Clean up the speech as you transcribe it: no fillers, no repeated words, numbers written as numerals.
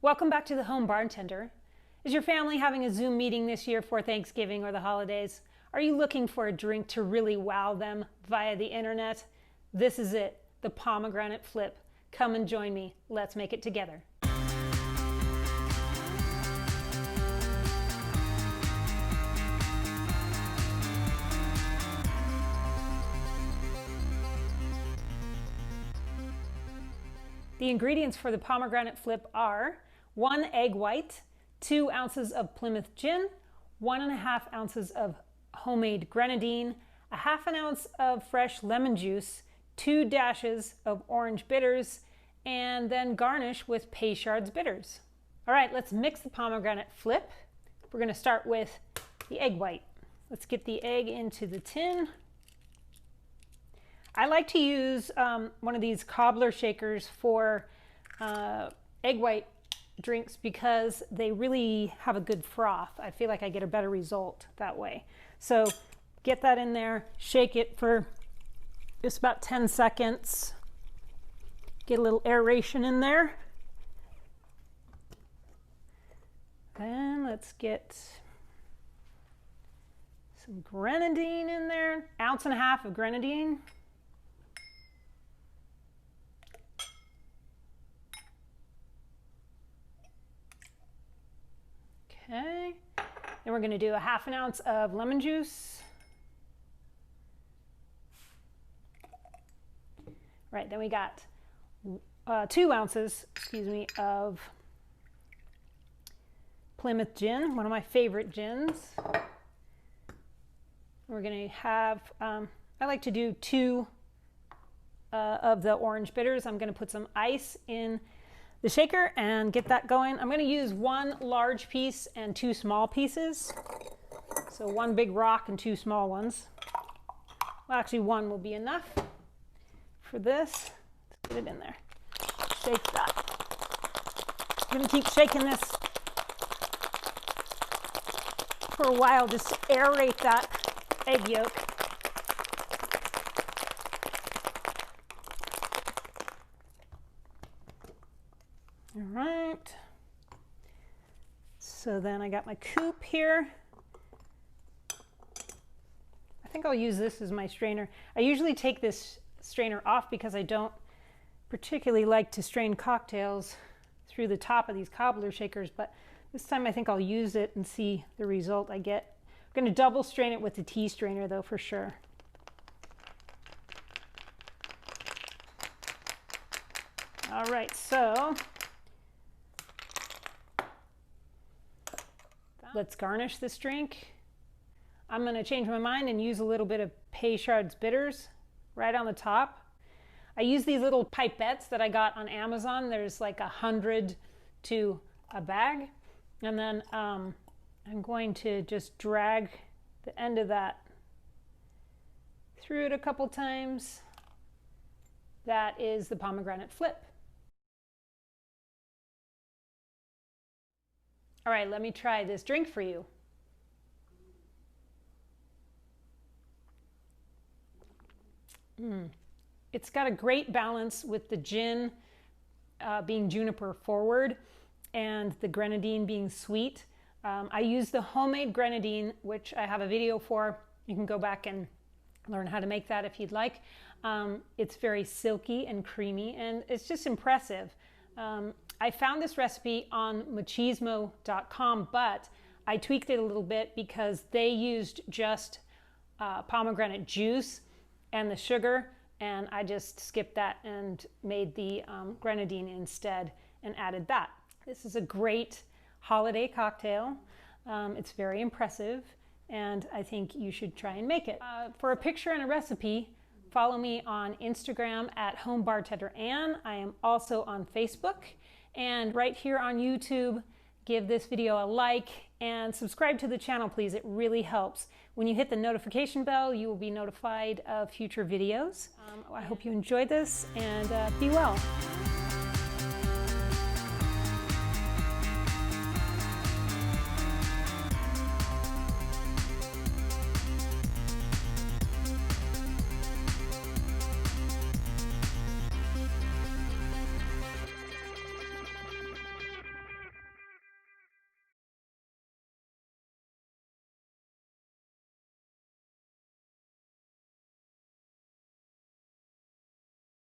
Welcome back to the Home Bartender. Is your family having a Zoom meeting this year for Thanksgiving or the holidays? Are you looking for a drink to really wow them via the internet? This is it, the Pomegranate Flip. Come and join me. Let's make it together. The ingredients for the Pomegranate Flip are 1 egg white, 2 ounces of Plymouth gin, 1.5 ounces of homemade grenadine, 1/2 ounce of fresh lemon juice, 2 dashes of orange bitters, and then garnish with Peychaud's bitters. All right, let's mix the Pomegranate Flip. We're going to start with the egg white. Let's get the egg into the tin. I like to use one of these cobbler shakers for egg white drinks because they really have a good froth. I feel like I get a better result that way. So get that in there, shake it for just about 10 seconds. Get a little aeration in there. Then let's get some grenadine in there. 1.5 ounces of grenadine. Okay, then we're going to do 1/2 ounce of lemon juice. Right, then we got 2 ounces, of Plymouth gin, one of my favorite gins. We're going to have, I like to do 2 of the orange bitters. I'm going to put some ice in the shaker and get that going. I'm going to use 1 large piece and 2 small pieces. So 1 big rock and 2 small ones. Well, actually 1 will be enough for this. Let's get it in there. Shake that. I'm going to keep shaking this for a while just to aerate that egg yolk. All right, so then I got my coupe here. I think I'll use this as my strainer. I usually take this strainer off because I don't particularly like to strain cocktails through the top of these cobbler shakers, but this time I think I'll use it and see the result I get. I'm going to double strain it with the tea strainer though, for sure. All right, so let's garnish this drink. I'm going to change my mind and use a little bit of Peychaud's bitters right on the top. I use these little pipettes that I got on Amazon. There's like 100 to a bag. And then I'm going to just drag the end of that through it a couple times. That is the Pomegranate Flip. All right, let me try this drink for you. It's got a great balance with the gin being juniper forward and the grenadine being sweet. I use the homemade grenadine, which I have a video for. You can go back and learn how to make that if you'd like. It's very silky and creamy, and it's just impressive. I found this recipe on machismo.com, but I tweaked it a little bit because they used just pomegranate juice and the sugar, and I just skipped that and made the grenadine instead and added that. This is a great holiday cocktail. It's very impressive, and I think you should try and make it. For a picture and a recipe, follow me on Instagram at Home Bartender Ann. I am also on Facebook. And right here on YouTube, give this video a like and subscribe to the channel, please. It really helps. When you hit the notification bell, you will be notified of future videos. I hope you enjoyed this, and be well.